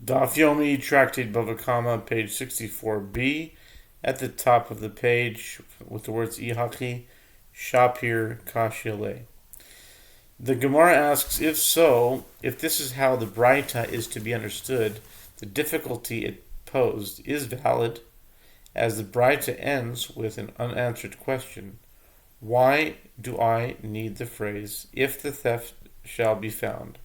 Daf Yomi, Tractate Bava, page 64b, at the top of the page with the words Ihaki, Shapir, Kashyale. The Gemara asks, if so, if this is how the Braita is to be understood, the difficulty it posed is valid, as the Braita ends with an unanswered question. Why do I need the phrase, if the theft shall be found?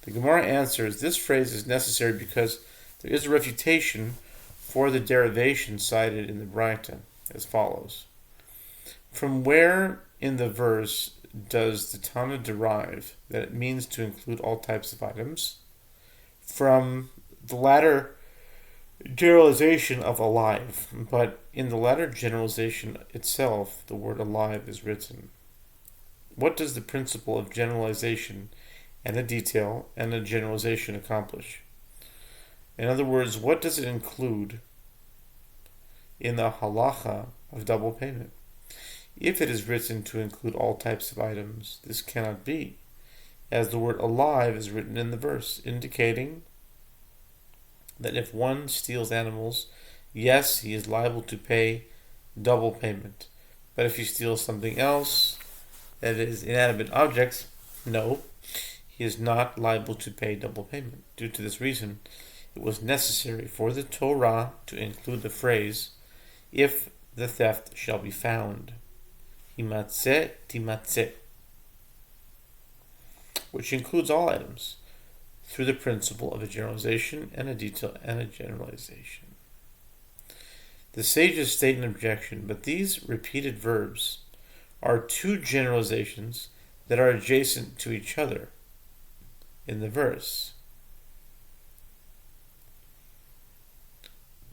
The Gemara answers, this phrase is necessary because there is a refutation for the derivation cited in the Braita, as follows. From where in the verse does the Tana derive that it means to include all types of items? From the latter generalization of alive, but in the latter generalization itself, the word alive is written. What does the principle of generalization and a detail and a generalization accomplish? In other words, what does it include in the halacha of double payment? If it is written to include all types of items, this cannot be, as the word alive is written in the verse, indicating that if one steals animals, yes, he is liable to pay double payment. But if he steals something else, that is inanimate objects, no, he is not liable to pay double payment. Due to this reason, it was necessary for the Torah to include the phrase, if the theft shall be found. Himatzeh timatzeh, which includes all items, through the principle of a generalization and a detail and a generalization. The sages state an objection, but these repeated verbs are two generalizations that are adjacent to each other in the verse.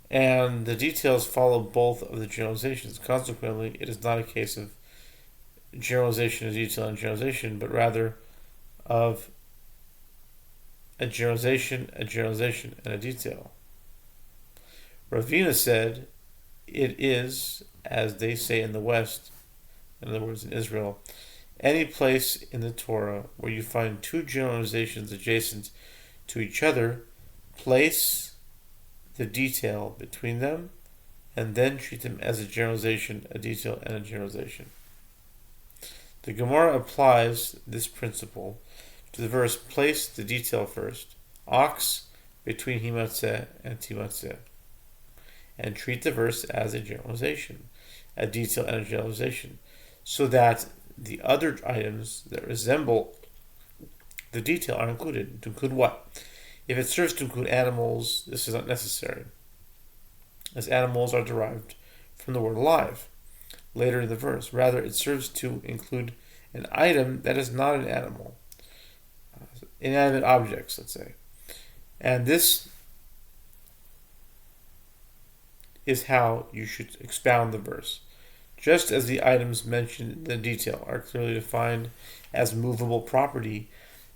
And the details follow both of the generalizations. Consequently, it is not a case of generalization, a detail, and generalization, but rather of a generalization, and a detail. Ravina said, it is, as they say in the West, in other words in Israel, any place in the Torah where you find two generalizations adjacent to each other, place the detail between them, and then treat them as a generalization, a detail, and a generalization. The Gemara applies this principle to the verse, place the detail first, ox between himatzeh and timatzeh, and treat the verse as a generalization, a detail and a generalization, so that the other items that resemble the detail are included. To include what? If it serves to include animals, this is not necessary, as animals are derived from the word alive later in the verse. Rather, it serves to include an item that is not an animal, inanimate objects, let's say. And this is how you should expound the verse. Just as the items mentioned in the detail are clearly defined as movable property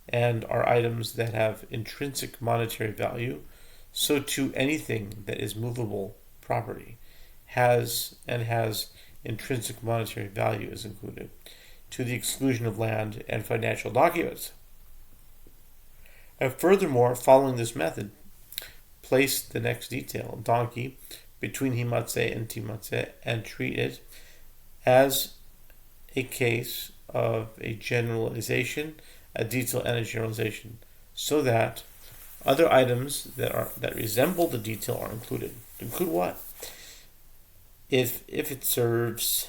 and are items that have intrinsic monetary value, so too anything that is movable property has intrinsic monetary value is included, to the exclusion of land and financial documents. And furthermore, following this method, place the next detail, donkey, between himatzeh and timatzeh, and treat it as a case of a generalization, a detail, and a generalization, so that other items that resemble the detail are included. Include what? If it serves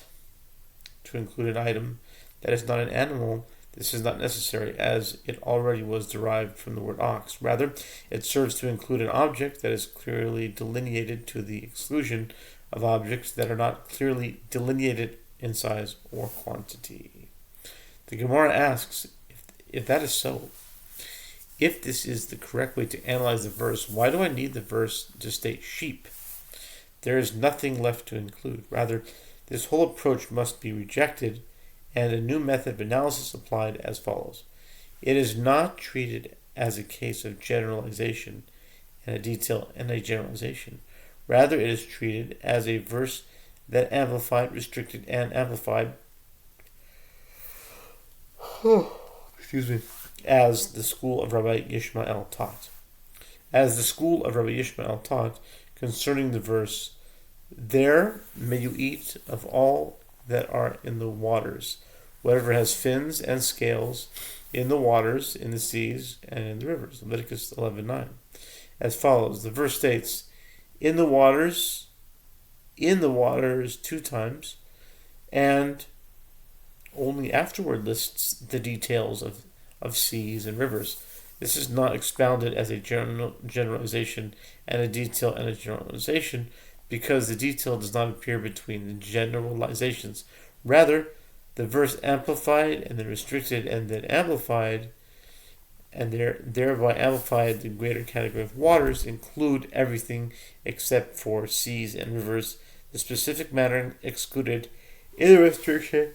to include an item that is not an animal, this is not necessary, as it already was derived from the word ox. Rather, it serves to include an object that is clearly delineated, to the exclusion of objects that are not clearly delineated in size or quantity. The Gemara asks, if that is so, if this is the correct way to analyze the verse, why do I need the verse to state sheep? There is nothing left to include. Rather, this whole approach must be rejected and a new method of analysis applied as follows. It is not treated as a case of generalization and a detail and a generalization. Rather, it is treated as a verse that amplified, restricted, and amplified as the school of Rabbi Yishmael taught. as the school of Rabbi Yishmael taught concerning the verse, "There may you eat of all that are in the waters, whatever has fins and scales, in the waters, in the seas, and in the rivers." Leviticus 11:9. As follows. The verse states, in the waters two times, and only afterward lists the details of seas and rivers. This is not expounded as a generalization and a detail and a generalization, because the detail does not appear between the generalizations. Rather, the verse amplified and then restricted and then amplified, and thereby amplified the greater category of waters, include everything except for seas and rivers. The specific matter excluded in the restriction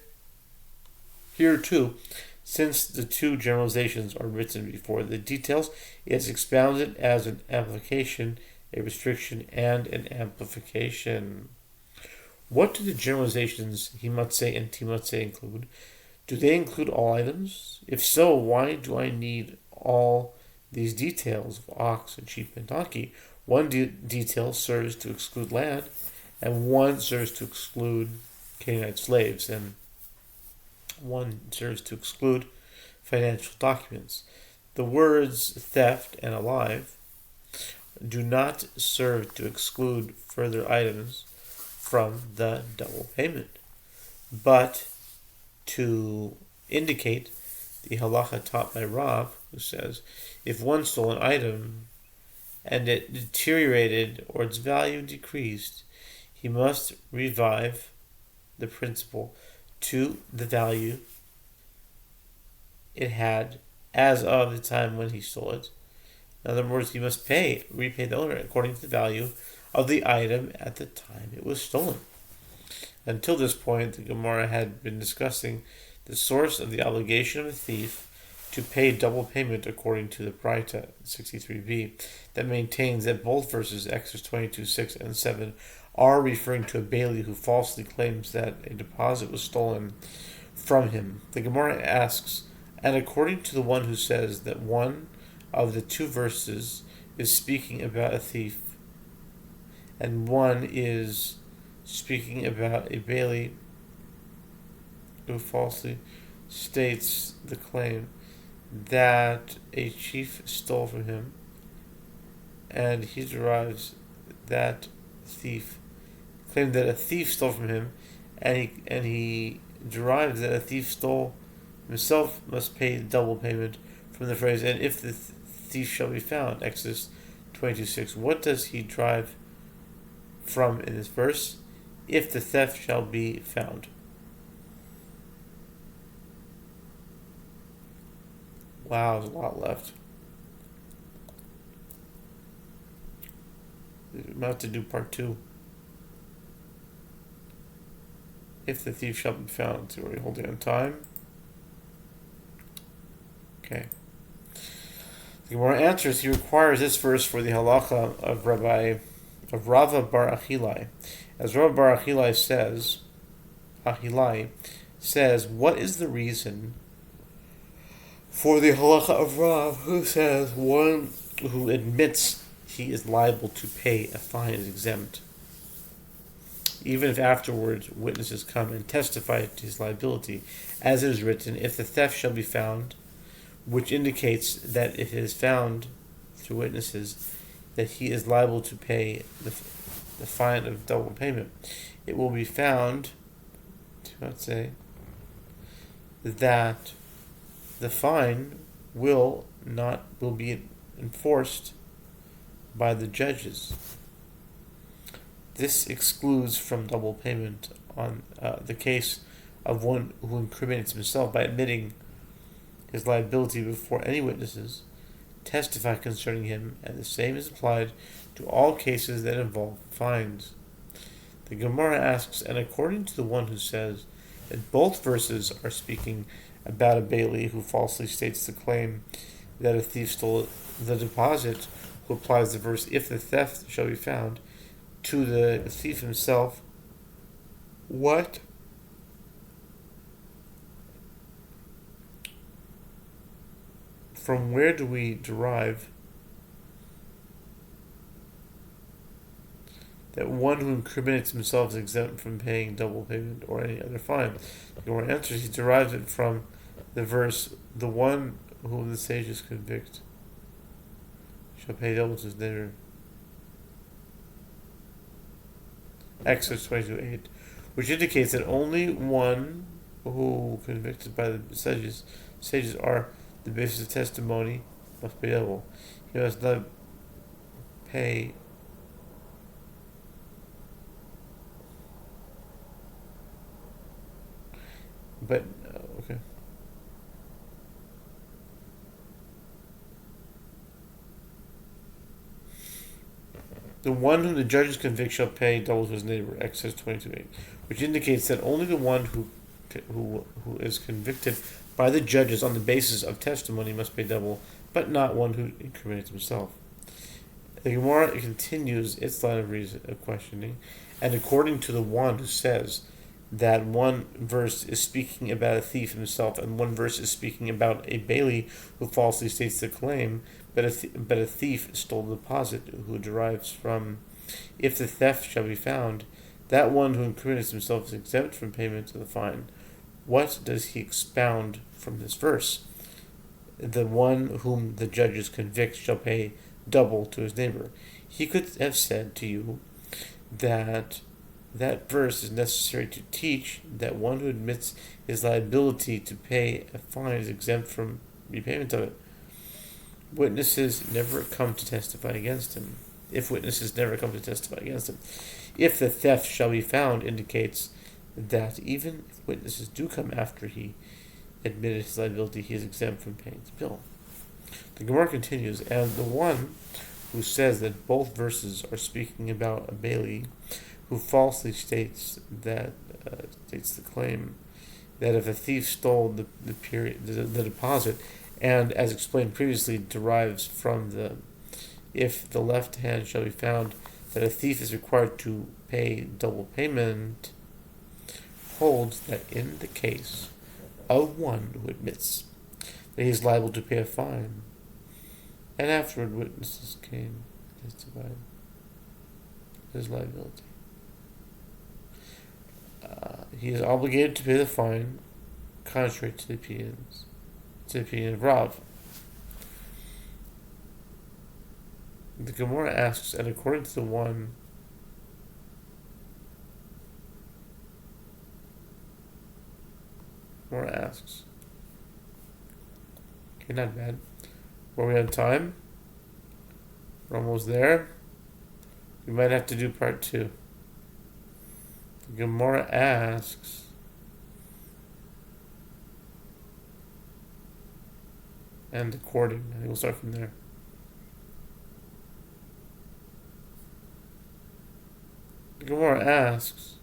here too, since the two generalizations are written before the details, it is expounded as an amplification, a restriction, and an amplification. What do the generalizations Himatse and Timatse include? Do they include all items? If so, why do I need all these details of ox and sheep and donkey? One detail serves to exclude land, and one serves to exclude Canaanite slaves, and one serves to exclude financial documents. The words theft and alive do not serve to exclude further items from the double payment, but to indicate the halacha taught by Rav, who says, if one stole an item and it deteriorated or its value decreased, he must revive the principal to the value it had as of the time when he stole it. In other words, he must repay the owner according to the value of the item at the time it was stolen. Until this point, the Gemara had been discussing the source of the obligation of a thief to pay double payment according to the Braita 63b, that maintains that both verses, Exodus 22:6 and 7, are referring to a bailee who falsely claims that a deposit was stolen from him. The Gemara asks, and according to the one who says that one of the two verses is speaking about a thief, and one is speaking about a bailee who falsely states the claim that a chief stole from him, and he derives that claim that a thief stole from him, and he derives that a thief stole himself must pay double payment from the phrase, and if the thief shall be found, Exodus 22:6. What does he derive from in this verse? If the theft shall be found. Wow, there's a lot left. I'm about to do part 2. If the thief shall be found. So we're holding on time. Okay. The Gemara answers, he requires this verse for the halacha of Rava bar Achilai. As Rava bar Achilai says, what is the reason for the halacha of Rav, who says one who admits he is liable to pay a fine is exempt, even if afterwards witnesses come and testify to his liability, as it is written, if the theft shall be found, which indicates that if it is found through witnesses that he is liable to pay the fine of double payment, it will be found that the fine will be enforced by the judges. This excludes from double payment on the case of one who incriminates himself by admitting his liability before any witnesses testify concerning him, and the same is applied to all cases that involve fines. The Gemara asks, and according to the one who says that both verses are speaking about a bailee who falsely states the claim that a thief stole the deposit, who applies the verse, if the theft shall be found, to the thief himself, from where do we derive that one who incriminates himself is exempt from paying double payment or any other fine? The Gemara answers, he derives it from the verse, the one whom the sages convict shall pay double to his neighbor. Exodus 22:8, which indicates that only one who convicted by the sages are the basis of testimony must pay double. He must not pay but okay. The one whom the judges convict shall pay double to his neighbor, Exodus 22:8, which indicates that only the one who is convicted by the judges on the basis of testimony must pay double, but not one who incriminates himself. The Gemara continues its line of questioning, and according to the one who says that one verse is speaking about a thief himself and one verse is speaking about a bailee who falsely states the claim, but a thief stole the deposit, who derives from, if the theft shall be found, that one who incriminates himself is exempt from payment of the fine. What does he expound from this verse? The one whom the judges convict shall pay double to his neighbor. He could have said to you that verse is necessary to teach that one who admits his liability to pay a fine is exempt from repayment of it. Witnesses never come to testify against him. If witnesses never come to testify against him. If the theft shall be found indicates that even if witnesses do come after he admitted his liability, he is exempt from paying the bill. The Gemara continues, and the one who says that both verses are speaking about a bailee who falsely states the claim that if a thief stole the deposit, and as explained previously derives from the if the left hand shall be found that a thief is required to pay double payment, holds that in the case of one who admits that he is liable to pay a fine, and afterward witnesses came to testify his liability, he is obligated to pay the fine, contrary to the opinion of Rav. The Gemara asks, and according to the one Gemara asks, okay, not bad. Were we on time? We're almost there. We might have to do part 2. The Gemara asks, and according, I think we'll start from there. The Gemara asks,